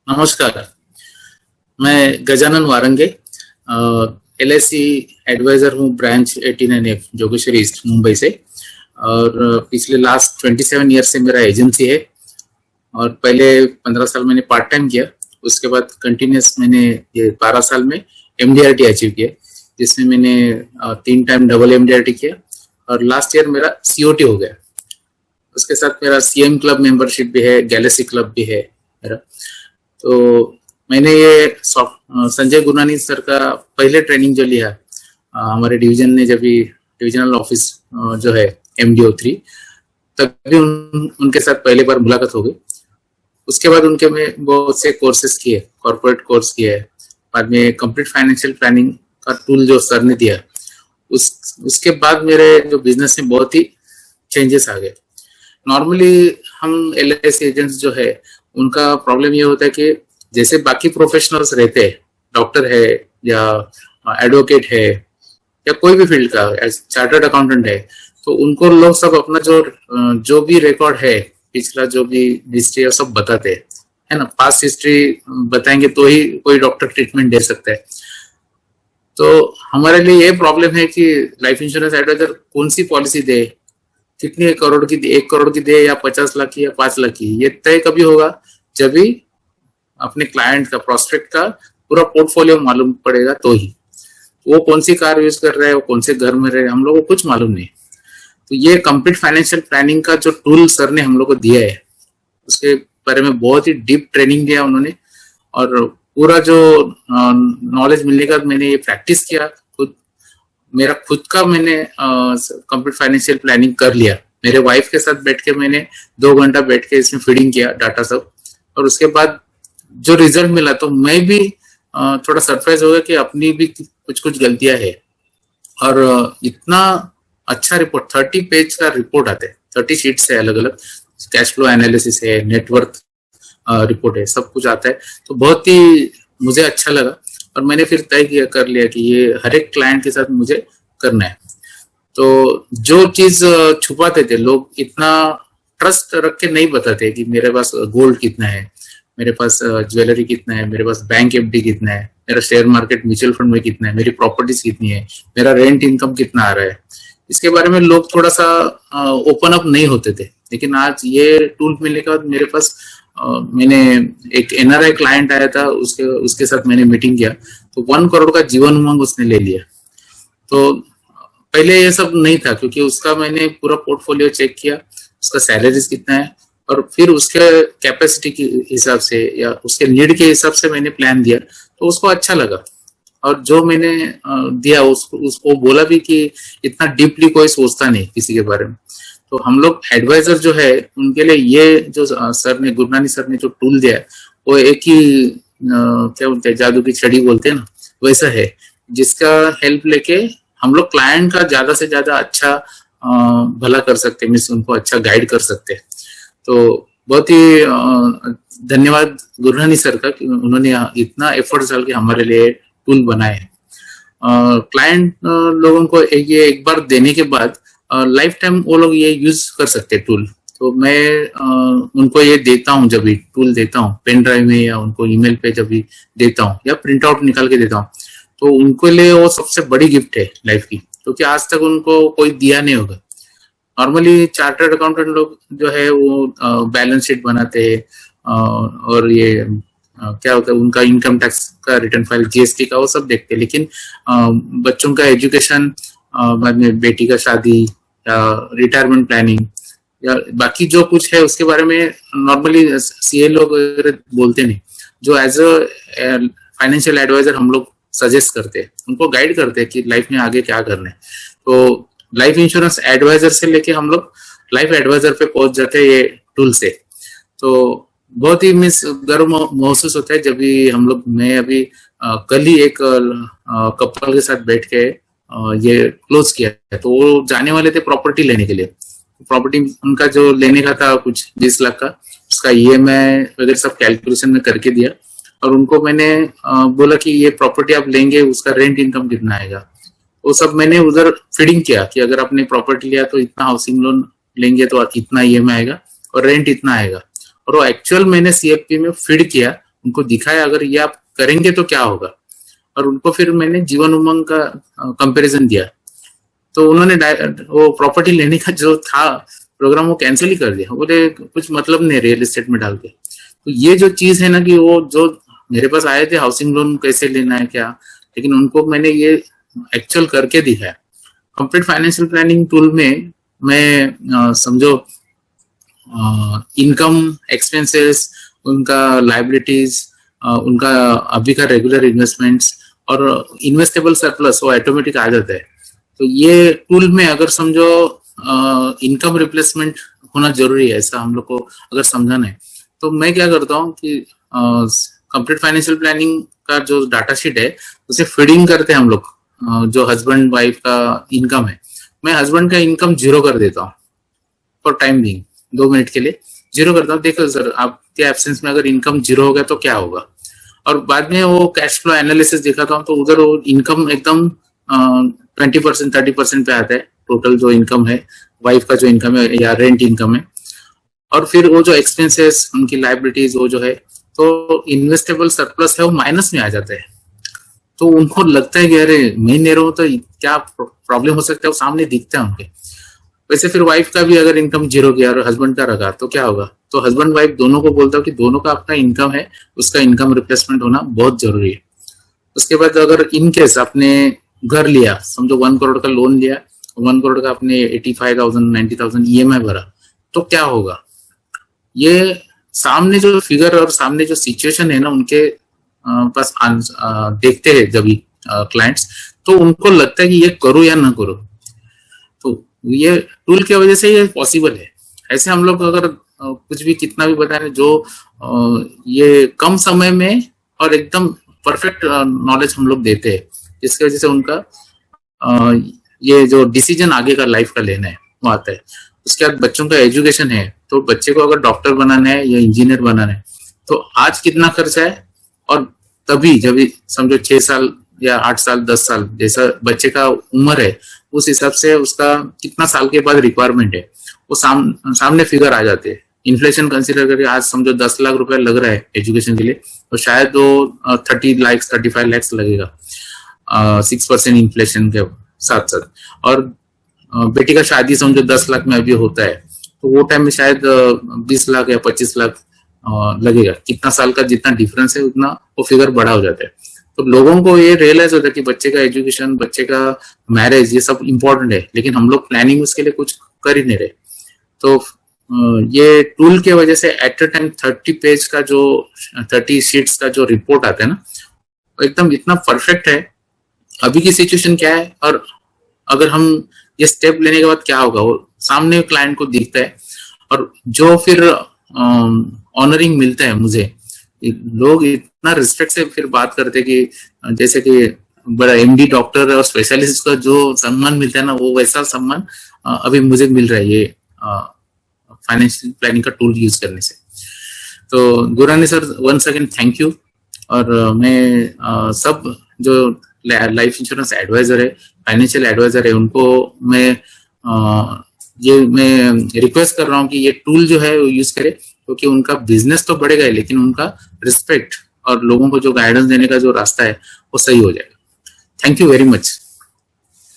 नमस्कार। मैं Gajanan वारंगे, LIC adviser हूँ, branch 89F Jogeshwari east Mumbai से। और पिछले लास्ट 27 ईयर से मेरा एजेंसी है। और पहले 15 साल मैंने पार्ट टाइम किया, उसके बाद कंटिन्यूस मैंने ये 12 साल में MDRT अचीव किया, जिसमें मैंने 3 टाइम डबल MDRT किया और लास्ट ईयर मेरा COT हो गया। उसके साथ मेरा CM क्लब मेंबरशिप भी है, गैलेक्सी क्लब भी है मेरा। तो मैंने ये संजय गुरनानी सर का पहले ट्रेनिंग जो लिया हमारे डिवीजन ने, जब भी डिविजनल ऑफिस जो है MDO3, तभी उनके साथ पहली बार मुलाकात हो गई। उसके बाद उनके में बहुत से कोर्सेज किए, कॉर्पोरेट कोर्स किए, बाद में कंप्लीट फाइनेंशियल प्लानिंग का टूल जो सर ने दिया, उसके बाद मेरे जो बिजनेस में बहुत ही चेंजेस आ गए। नॉर्मली हम LIC एजेंट्स जो है, उनका प्रॉब्लम ये होता है कि जैसे बाकी प्रोफेशनल्स रहते हैं, डॉक्टर है या एडवोकेट है या कोई भी फील्ड का चार्टर्ड अकाउंटेंट है, तो उनको लोग सब अपना जो भी रिकॉर्ड है, पिछला जो भी हिस्ट्री है सब बताते हैं, है ना। पास्ट हिस्ट्री बताएंगे तो ही कोई डॉक्टर ट्रीटमेंट दे सकता है। तो हमारे लिए ये प्रॉब्लम है कि लाइफ इंश्योरेंस एडवाइजर कौन सी पॉलिसी दे, कितनी करोड़ की, 1 करोड़ की दे या 50 लाख की या 5 लाख की, ये तय कभी होगा जब भी अपने क्लाइंट का, प्रोस्पेक्ट का पूरा पोर्टफोलियो मालूम पड़ेगा तो ही। वो कौन सी कार यूज कर रहे हैं, वो कौन से घर में रहे, हम लोग को कुछ मालूम नहीं। तो ये कंप्लीट फाइनेंशियल प्लानिंग का जो टूल सर ने हम लोग को दिया है, उसके बारे में बहुत ही डीप ट्रेनिंग दिया उन्होंने। और पूरा जो नॉलेज मिलने का मैंने ये प्रैक्टिस किया, मेरा खुद का मैंने कंप्लीट फाइनेंशियल प्लानिंग कर लिया। मेरे वाइफ के साथ बैठ के मैंने 2 घंटा बैठ के इसमें फीडिंग किया डाटा सब, और उसके बाद जो रिजल्ट मिला तो मैं भी थोड़ा सरप्राइज हो गया कि अपनी भी कुछ कुछ गलतियां है। और इतना अच्छा रिपोर्ट, 30 पेज का रिपोर्ट आता है, 30 शीट्स है, अलग अलग कैश फ्लो एनालिसिस है, नेटवर्थ रिपोर्ट है, सब कुछ आता है। तो बहुत ही मुझे अच्छा लगा और मैंने फिर तय कर लिया कि ये हर एक क्लाइंट के साथ मुझे करना है। तो जो चीज छुपाते थे लोग, इतना ट्रस्ट रख के नहीं बताते कि मेरे पास गोल्ड कितना है, मेरे पास ज्वेलरी कितना है, मेरे पास बैंक FD कितना है, मेरा शेयर मार्केट म्यूचुअल फंड में कितना है, मेरी प्रॉपर्टीज कितनी है, मेरा रेंट इनकम कितना आ रहा है, इसके बारे में लोग थोड़ा सा ओपन अप नहीं होते थे। लेकिन आज ये टूल मिलने के बाद मेरे पास मैंने एक NRI क्लाइंट आया था, उसके साथ मैंने मीटिंग किया, तो 1 करोड़ का जीवन उमंग उसने ले लिया। तो पहले ये सब नहीं था, क्योंकि उसका मैंने पूरा पोर्टफोलियो चेक किया, उसका सैलरीज कितना है, और फिर उसके कैपेसिटी के हिसाब से या उसके नीड के हिसाब से मैंने प्लान दिया, तो उसको अच्छा लगा। और जो मैंने दिया उसको बोला भी कि इतना डीपली कोई सोचता नहीं किसी के बारे में। तो हम लोग एडवाइजर जो है, उनके लिए ये जो गुरनानी सर ने जो टूल दिया है, वो एक ही क्या बोलते हैं, जादू की छड़ी बोलते हैं ना, वैसा है, जिसका हेल्प लेके हम लोग क्लाइंट का ज्यादा से ज्यादा अच्छा भला कर सकते हैं, मीन्स उनको अच्छा गाइड कर सकते हैं। तो बहुत ही धन्यवाद गुरनानी सर का कि उन्होंने इतना एफर्ट डाल के हमारे लिए टूल बनाए। क्लाइंट लोगों को ये एक बार देने के बाद लाइफ टाइम वो लोग ये यूज कर सकते हैं टूल। तो मैं उनको ये देता हूँ, जब भी टूल देता हूँ पेन ड्राइव में या उनको ईमेल पे जब भी देता हूँ या प्रिंट आउट निकाल के देता हूँ, तो उनको लिए वो सबसे बड़ी गिफ्ट है लाइफ की, क्योंकि आज तक उनको कोई दिया नहीं होगा। नॉर्मली चार्टर्ड अकाउंटेंट लोग जो है वो बैलेंस शीट बनाते हैं और ये क्या होता है, उनका इनकम टैक्स का रिटर्न फाइल, GST का, वो सब देखते हैं। लेकिन बच्चों का एजुकेशन, बाद में बेटी का शादी या रिटायरमेंट प्लानिंग या बाकी जो कुछ है उसके बारे में नॉर्मली CA लोग बोलते नहीं। जो एज अ फाइनेंशियल एडवाइजर हम लोग सजेस्ट करते हैं, उनको गाइड करते हैं कि लाइफ में आगे क्या करना है। तो लाइफ इंश्योरेंस एडवाइजर से लेके हम लोग लाइफ एडवाइजर पे पहुंच जाते हैं ये टूल से। तो बहुत ही मिस गर्व महसूस होता है जब भी हम लोग, मैं अभी कल ही एक कपल के साथ बैठ के ये क्लोज किया है। तो वो जाने वाले थे प्रॉपर्टी लेने के लिए, प्रॉपर्टी उनका जो लेने का था कुछ 20 लाख का, उसका EMI वगैरह सब कैलकुलेशन में करके दिया। और उनको मैंने बोला कि ये प्रॉपर्टी आप लेंगे, उसका रेंट इनकम कितना आएगा, वो सब मैंने उधर फीडिंग किया कि अगर आपने प्रॉपर्टी लिया तो इतना हाउसिंग लोन लेंगे तो इतना EMI आएगा और रेंट इतना आएगा। और वो एक्चुअल मैंने CFP में फीड किया, उनको दिखाया अगर ये आप करेंगे तो क्या होगा, और उनको फिर मैंने जीवन उमंग का कंपैरिजन दिया। तो उन्होंने वो प्रॉपर्टी लेने का जो था प्रोग्राम वो कैंसिल ही कर दिया, बोले कुछ मतलब नहीं रियल एस्टेट में डाल के। तो ये जो चीज है ना कि वो जो मेरे पास आए थे हाउसिंग लोन कैसे लेना है क्या, लेकिन उनको मैंने ये एक्चुअल करके दिखाया। कंप्लीट फाइनेंशियल प्लानिंग टूल में मैं समझो इनकम, एक्सपेंसेस, उनका लाइबिलिटीज, उनका अभी का रेगुलर इन्वेस्टमेंट्स और इन्वेस्टेबल सरप्लस वो ऑटोमेटिक आ जाता है। तो ये टूल में अगर समझो इनकम रिप्लेसमेंट होना जरूरी है, ऐसा हम लोग को अगर समझाना है, तो मैं क्या करता हूँ कि कंप्लीट फाइनेंशियल प्लानिंग का जो डाटा शीट है उसे फीडिंग करते हैं हम लोग। जो हस्बैंड वाइफ का इनकम है, मैं हस्बैंड का इनकम 0 कर देता हूँ फॉर टाइम बिंग, 2 मिनट के लिए 0 करता हूँ। देखो सर आपके एब्सेंस में अगर इनकम 0 हो गया तो क्या होगा, और बाद में वो कैश फ्लो एनालिसिस दिखाता हूँ तो उधर वो इनकम एकदम 20% 30% पे आता है टोटल जो इनकम है, वाइफ का जो इनकम है या रेंट इनकम है। और फिर वो जो एक्सपेंसेस, उनकी लाइबिलिटीज वो जो है, तो इन्वेस्टेबल सरप्लस है वो माइनस में आ जाता है। तो उनको लगता है कि अरे मैं नहीं रहूं तो क्या प्रॉब्लम हो सकता है, वो सामने दिखता है उनके। वैसे फिर वाइफ का भी अगर इनकम 0 किया और हस्बैंड का रखा तो क्या होगा, तो हस्बैंड वाइफ दोनों को बोलता हूँ कि दोनों का अपना इनकम है, उसका इनकम रिप्लेसमेंट होना बहुत जरूरी है। उसके बाद अगर इन केस आपने घर लिया, समझो 1 करोड़ का लोन लिया, 1 करोड़ का आपने 85,000 90,000 EMI भरा, तो क्या होगा। ये सामने जो फिगर और सामने जो सिचुएशन है ना उनके पास देखते हैं जब क्लाइंट्स, तो उनको लगता है कि ये करो या ना करो। तो ये टूल की वजह से ये पॉसिबल है। ऐसे हम लोग अगर कुछ भी कितना भी बता रहे, जो ये कम समय में और एकदम परफेक्ट नॉलेज हम लोग देते हैं, जिसकी वजह से उनका ये जो डिसीजन आगे का लाइफ का लेना है वो आता है। उसके बाद बच्चों का एजुकेशन है, तो बच्चे को अगर डॉक्टर बनाना है या इंजीनियर बनाना है, तो आज कितना खर्चा है, और तभी जब समझो 6 साल या 8 साल 10 साल जैसा बच्चे का उम्र है, उस हिसाब से उसका कितना साल के बाद रिक्वायरमेंट है वो सामने फिगर आ जाते हैं। इन्फ्लेशन कंसिडर करके आज समझो 10 लाख रुपए लग रहा है एजुकेशन के लिए, तो शायद वो 30 लाख 35 लाख लगेगा 6% इन्फ्लेशन के साथ साथ। और बेटी का शादी समझो 10 लाख में अभी होता है, तो वो टाइम में शायद 20 लाख या 25 लाख लगेगा। कितना साल का जितना डिफरेंस है उतना वो फिगर बड़ा हो जाता है। तो लोगों को ये रियलाइज होता है कि बच्चे का एजुकेशन, बच्चे का मैरिज, ये सब इम्पोर्टेंट है, लेकिन हम लोग प्लानिंग उसके लिए कुछ कर ही नहीं रहे। तो ये टूल के वजह से एट अ टाइम 30 शीट्स का जो रिपोर्ट आता है ना, एकदम इतना परफेक्ट है। अभी की सिचुएशन क्या है और अगर हम ये स्टेप लेने के बाद क्या होगा, वो सामने क्लाइंट को दिखता है। और जो फिर ऑनरिंग मिलता है मुझे, लोग इतना रिस्पेक्ट से फिर बात करते कि जैसे कि बड़ा MD डॉक्टर और स्पेशलिस्ट का जो सम्मान मिलता है ना, वो वैसा सम्मान अभी मुझे मिल रहा है ये फाइनेंशियल प्लानिंग का टूल यूज करने से। तो Gurani sir once again thank you. और मैं सब जो लाइफ इंश्योरेंस एडवाइजर है, फाइनेंशियल एडवाइजर है, उनको मैं रिक्वेस्ट कर रहा हूँ कि ये टूल जो है वो यूज करे, क्योंकि उनका बिजनेस तो बढ़ेगा लेकिन उनका रिस्पेक्ट और लोगों को जो गाइडेंस देने का जो रास्ता है वो सही हो जाएगा। Thank you very much.